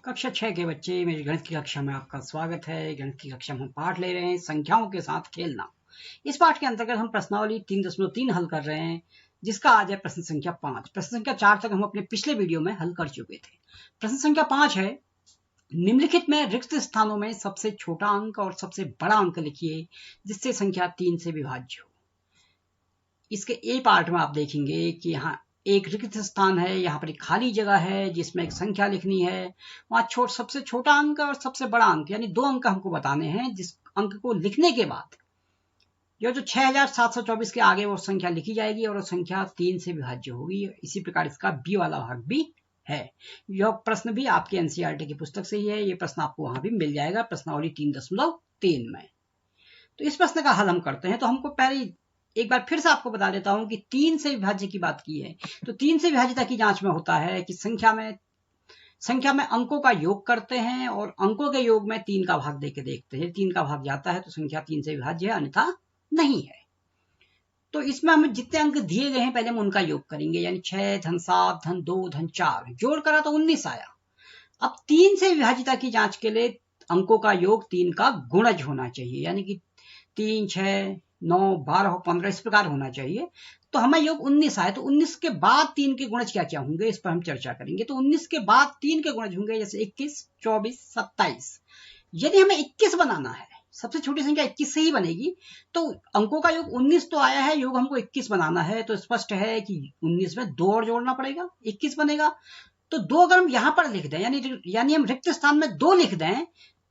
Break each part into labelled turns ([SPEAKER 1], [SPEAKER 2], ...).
[SPEAKER 1] कक्षा 6 के बच्चे, मेरी गणित की कक्षा में आपका स्वागत है। गणित की कक्षा में हम पाठ ले रहे हैं संख्याओं के साथ खेलना। इस पाठ के अंतर्गत हम प्रश्नावली 3.3 हल कर रहे हैं, जिसका आज है प्रश्न संख्या 5। प्रश्न संख्या 4 तक हम अपने पिछले वीडियो में हल कर चुके थे। प्रश्न संख्या 5 है, निम्नलिखित में रिक्त स्थानों में सबसे छोटा अंक और सबसे बड़ा अंक लिखिए जिससे संख्या 3 से विभाज्य हो। इसके ए पार्ट में आप देखेंगे कि यहाँ एक रिक्त स्थान है, यहाँ पर एक खाली जगह है जिसमें एक संख्या लिखनी है। वहां सबसे छोटा अंक और सबसे बड़ा अंक यानी 2 अंक हमको बताने हैं, जिस अंक को लिखने के बाद जो 6724 के आगे वो संख्या लिखी जाएगी और वो संख्या 3 से विभाज्य होगी। इसी प्रकार इसका बी वाला भाग भी है। यह प्रश्न भी आपके एनसीईआरटी की पुस्तक से ही है। ये प्रश्न आपको वहां भी मिल जाएगा प्रश्नावली 3.3 में। तो इस प्रश्न का हल हम करते हैं। तो हमको पहले एक बार फिर से आपको बता देता हूं कि 3 से विभाज्य की बात की है। तो 3 से विभाज्यता की जांच में होता है कि संख्या में अंकों का योग करते हैं और अंकों के योग में 3 का भाग देके देखते हैं। 3 का भाग जाता है तो संख्या 3 से विभाज्य है, अन्यथा नहीं है। तो इसमें हमें जितने अंक दिए गए हैं पहले हम उनका योग करेंगे, यानी 6 धन 7 धन 2 धन 4 जोड़ करा तो 19 आया। अब 3 से विभाज्यता की जांच के लिए अंकों का योग 3 का गुणज होना चाहिए, यानी कि 3 6 9 12 15 इस प्रकार होना चाहिए। तो हमें योग 19 आए, तो 19 के बाद 3 के गुणज क्या क्या होंगे इस पर हम चर्चा करेंगे। तो 19 के बाद 3 के गुणज होंगे जैसे 21 24 27। यदि हमें 21 बनाना है, सबसे छोटी संख्या 21 से ही बनेगी, तो अंकों का योग 19 तो आया है, योग हमको 21 बनाना है। तो स्पष्ट है कि 19 में 2 और जोड़ना पड़ेगा, 21 बनेगा। तो 2 अगर हम यहां पर लिख दें, यानी हम रिक्त स्थान में 2 लिख दें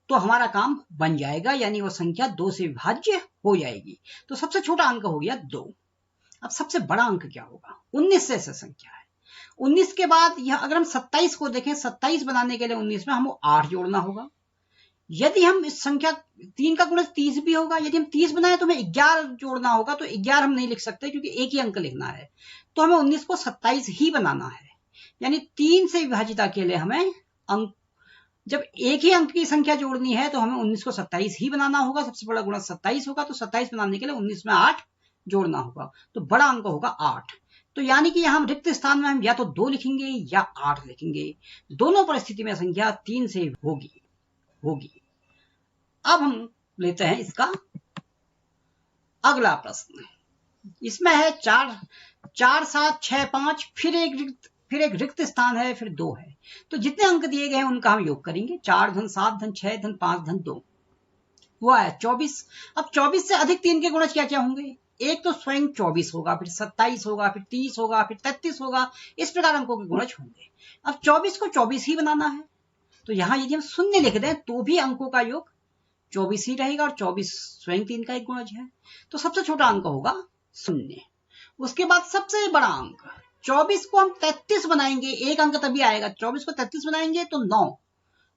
[SPEAKER 1] तो हमारा काम बन जाएगा, यानी वो संख्या 2 से विभाज्य हो जाएगी। तो सबसे छोटा अंक हो गया 2। अब सबसे बड़ा अंक क्या होगा? 19 से ऐसा संख्या है। 19 के बाद यह अगर हम 27 को देखें, 27 बनाने के लिए 19 में हमको 8 जोड़ना होगा। यदि हम इस संख्या 3 का गुणज 30 भी होगा, यदि हम 30 बनाए तो हमें 11 जोड़ना होगा। तो 11 हम नहीं लिख सकते क्योंकि एक ही अंक लिखना है, तो हमें 19 को 27 ही बनाना है। यानी 3 से विभाजिता के लिए हमें अंक, जब एक ही अंक की संख्या जोड़नी है तो हमें 19 को 27 ही बनाना होगा। सबसे बड़ा गुणज 27 होगा, तो 27 बनाने के लिए 19 में 8 जोड़ना होगा, तो बड़ा अंक होगा 8। तो यानी कि यहां रिक्त स्थान में हम या तो 2 लिखेंगे या 8 लिखेंगे। दोनों परिस्थिति में संख्या 3 से होगी। अब हम लेते हैं इसका अगला प्रश्न। इसमें है 4 7 6 5, फिर एक रिक्त स्थान है, फिर 2 है। तो जितने अंक दिए गए हैं उनका हम योग करेंगे। 4 धन 7 धन 6 धन 5 धन 2 वो है 24। अब 24 से अधिक 3 के गुणज क्या क्या होंगे? एक तो स्वयं 24 होगा, फिर 27 होगा, फिर 30 होगा, फिर 33 होगा। इस प्रकार अंकों के गुणज होंगे। अब 24 को 24 ही बनाना है, तो यहां यदि हम शून्य लिख दें तो भी अंकों का योग 24 ही रहेगा और 24 स्वयं 3 का एक गुणज है। तो सबसे छोटा अंक होगा 0। उसके बाद सबसे बड़ा अंक 24 को हम 33 बनाएंगे, एक अंक तभी आएगा। 24 को 33 बनाएंगे तो 9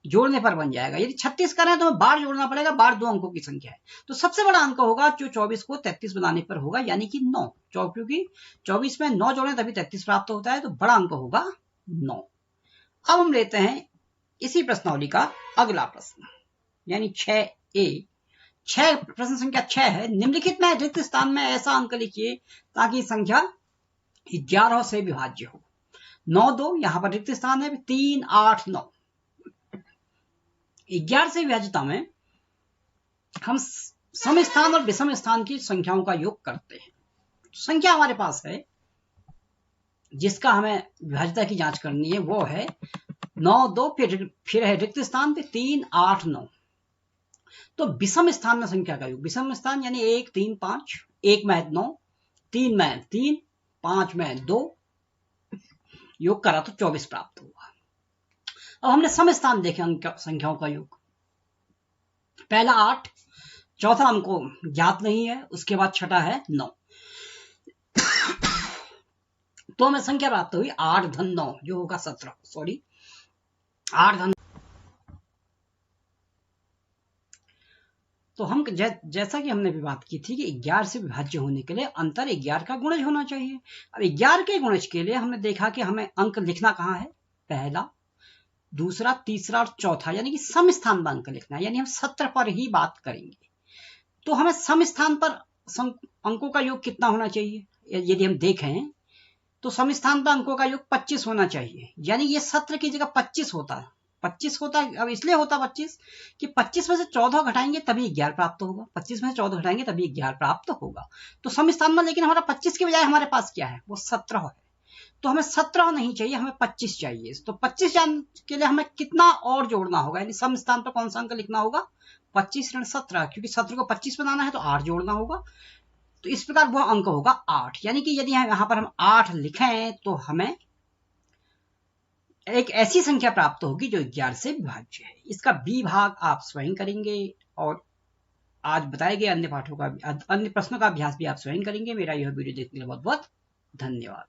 [SPEAKER 1] जोड़ने पर बन जाएगा। यदि 36 करें तो हमें 12 जोड़ना पड़ेगा, 12 2 अंकों की संख्या है। तो सबसे बड़ा अंक होगा जो 24 को 33 बनाने पर होगा, यानी कि 9। क्योंकि 24 में 9 जोड़ें तभी 33 प्राप्त होता है, तो बड़ा अंक होगा 9। अब हम लेते हैं इसी प्रश्नावली का अगला प्रश्न, यानी 6A। 6 प्रश्न संख्या 6 है, निम्नलिखित में रिक्त स्थान में ऐसा अंक लिखिए ताकि संख्या 11 से विभाज्य हो। 9 2 यहां पर रिक्त स्थान है, 3 8 9। 11 से विभाज्यता में हम सम स्थान और विषम स्थान की संख्याओं का योग करते हैं। संख्या हमारे पास है जिसका हमें विभाज्यता की जांच करनी है, वो है 9 2, फिर है रिक्त स्थान पे 3 8 9। तो विषम स्थान में संख्या का योग, विषम स्थान यानी 1 3 5, 1 में 9, 3 में 3, 5 में 2, योग करा तो 24 प्राप्त हुआ। अब हमने सम स्थान देखे संख्याओं का योग। पहला 8, चौथा हमको ज्ञात नहीं है, उसके बाद छठा है 9। तो हमें संख्या प्राप्त हुई 8 धन 9 जो होगा 17। 8 धन। तो हम जैसा कि हमने भी बात की थी कि 11 से विभाज्य होने के लिए अंतर 11 का गुणज होना चाहिए। अब 11 के गुणज के लिए हमने देखा कि हमें अंक लिखना कहाँ है, पहला दूसरा तीसरा और चौथा, यानी कि सम स्थान में अंक लिखना है। यानी हम 17 पर ही बात करेंगे। तो हमें सम स्थान पर अंकों का योग कितना होना चाहिए? यदि हम देखें तो सम स्थान पर अंकों का योग 25 होना चाहिए, यानी ये 17 की जगह 25 होता है। 25 होता है, अब इसलिए होता 25 कि 25 में से 14 घटाएंगे तभी 11 प्राप्त होगा, 25 में से 14 घटाएंगे तभी 11 प्राप्त होगा। तो सम स्थान में लेकिन हमारा 25 के बजाय हमारे पास क्या है, वो 17 है। तो हमें 17 नहीं चाहिए, हमें 25 चाहिए। तो 25 के लिए हमें कितना और जोड़ना होगा, यानी सम स्थान पर कौन सा अंक लिखना होगा, 25 ऋण 17, क्योंकि 17 को 25 बनाना है तो 8 जोड़ना होगा। तो इस प्रकार वो अंक होगा 8, यानी कि यदि यहाँ पर हम 8 लिखें तो हमें एक ऐसी संख्या प्राप्त होगी जो 11 से विभाज्य है। इसका बी भाग आप स्वयं करेंगे और आज बताए गए अन्य पाठों का अन्य प्रश्नों का अभ्यास भी आप स्वयं करेंगे। मेरा यह वीडियो देखने के लिए बहुत बहुत धन्यवाद।